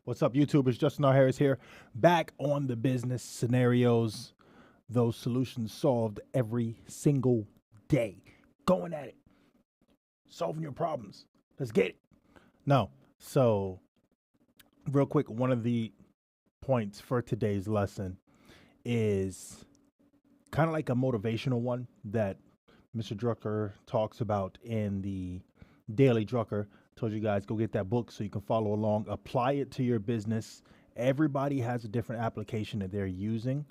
What's up, YouTubers? Justin R. Harris here, back on the business scenarios, those solutions solved every single day. Going at it, solving your problems. Let's get it. No, so real quick, one of the points for today's lesson is kind of like a motivational one that Mr. Drucker talks about in the Daily Drucker. Told you guys, go get that book so you can follow along, apply it to your business. Everybody has a different application that they're using.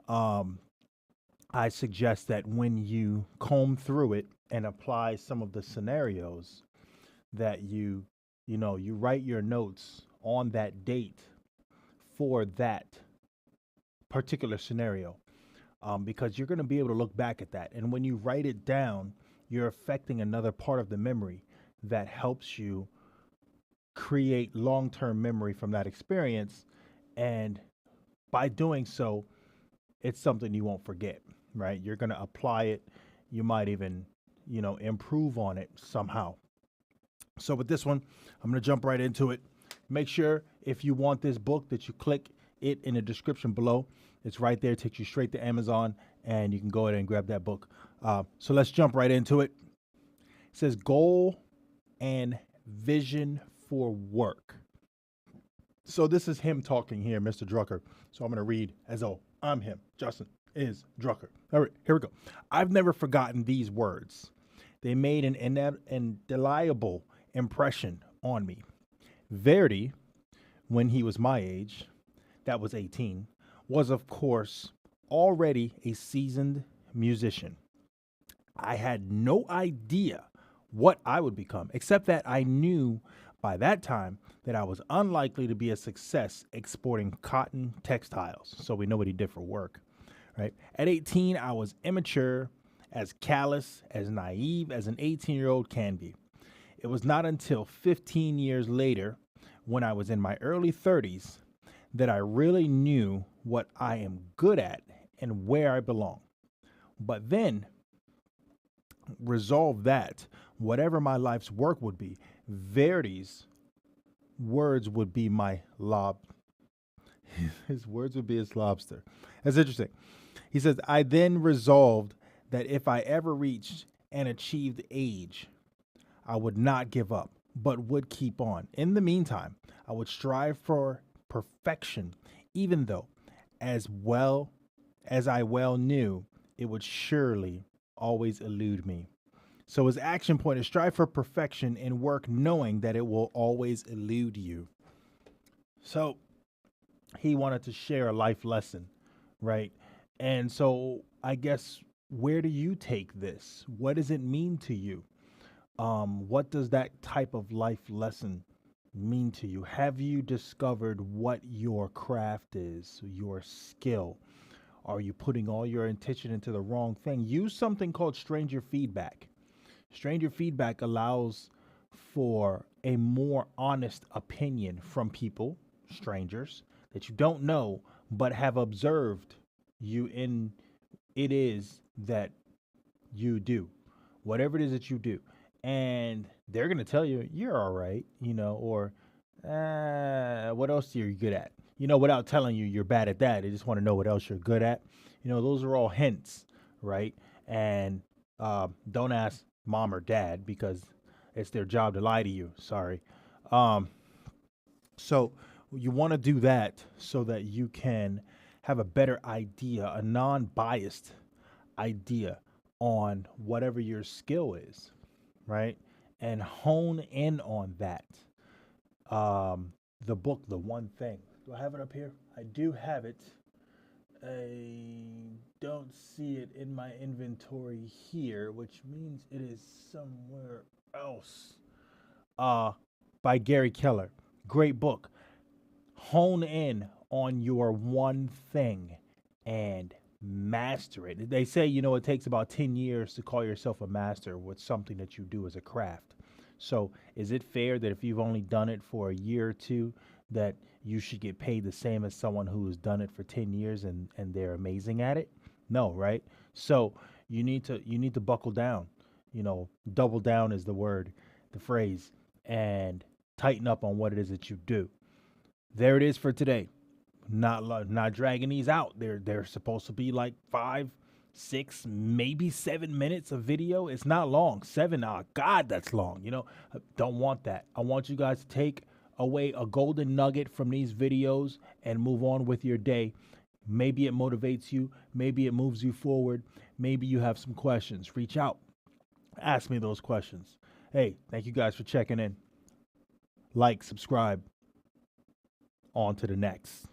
I suggest that when you comb through it and apply some of the scenarios, that you write your notes on that date for that particular scenario, because you're going to be able to look back at that. And when you write it down, you're affecting another part of the memory that helps you create long-term memory from that experience. And by doing so, it's something you won't forget, right? You're going to apply it. You might even, improve on it somehow. So with this one, I'm going to jump right into it. Make sure if you want this book that you click it in the description below. It's right there. It takes you straight to Amazon, and you can go ahead and grab that book. So let's jump right into it. It says goal and vision for work. So this is him talking here, Mr. Drucker. So I'm going to read as though I'm him. Justin is Drucker. All right, here we go. I've never forgotten these words. They made an indelible impression on me. Verdi, when he was my age, that was 18, was of course already a seasoned musician. I had no idea what I would become, except that I knew by that time that I was unlikely to be a success exporting cotton textiles. So we know what he did for work, right? At 18, I was immature, as callous, as naive as an 18-year-old can be. It was not until 15 years later, when I was in my early 30s, that I really knew what I am good at and where I belong. But then resolve that whatever my life's work would be, Verdi's words would be my his words would be his lobster. That's interesting. He says, I then resolved that if I ever reached an achieved age, I would not give up, but would keep on. In the meantime, I would strive for perfection, even though, as I well knew, it would surely always elude me. So his action point is strive for perfection in work, knowing that it will always elude you. So he wanted to share a life lesson, right? And so I guess, where do you take this? What does it mean to you? What does that type of life lesson mean to you? Have you discovered what your craft is, your skill? Are you putting all your attention into the wrong thing? Use something called stranger feedback. Stranger feedback allows for a more honest opinion from people, strangers, that you don't know, but have observed you in it is that you do, whatever it is that you do. And they're going to tell you, you're all right, or what else are you good at? Without telling you you're bad at that. They just want to know what else you're good at. Those are all hints, right? And don't ask mom or dad, because it's their job to lie to you. Sorry. So you want to do that so that you can have a better idea, a non-biased idea on whatever your skill is, right? And hone in on that. The book, The One Thing. Do I have it up here? I do have it. I don't see it in my inventory here, which means it is somewhere else. By Gary Keller. Great book. Hone in on your one thing and master it. They say, it takes about 10 years to call yourself a master with something that you do as a craft. So is it fair that if you've only done it for a year or two, that you should get paid the same as someone who's done it for 10 years and they're amazing at it? No, right? So you need to buckle down. Double down is the word, the phrase, and tighten up on what it is that you do. There it is for today. Not dragging these out. They're supposed to be like 5, 6, maybe 7 minutes of video. It's not long. 7, God, that's long. I don't want that. I want you guys to take away a golden nugget from these videos and move on with your day. Maybe it motivates you. Maybe it moves you forward. Maybe you have some questions. Reach out. Ask me those questions. Hey, thank you guys for checking in. Like, subscribe. On to the next.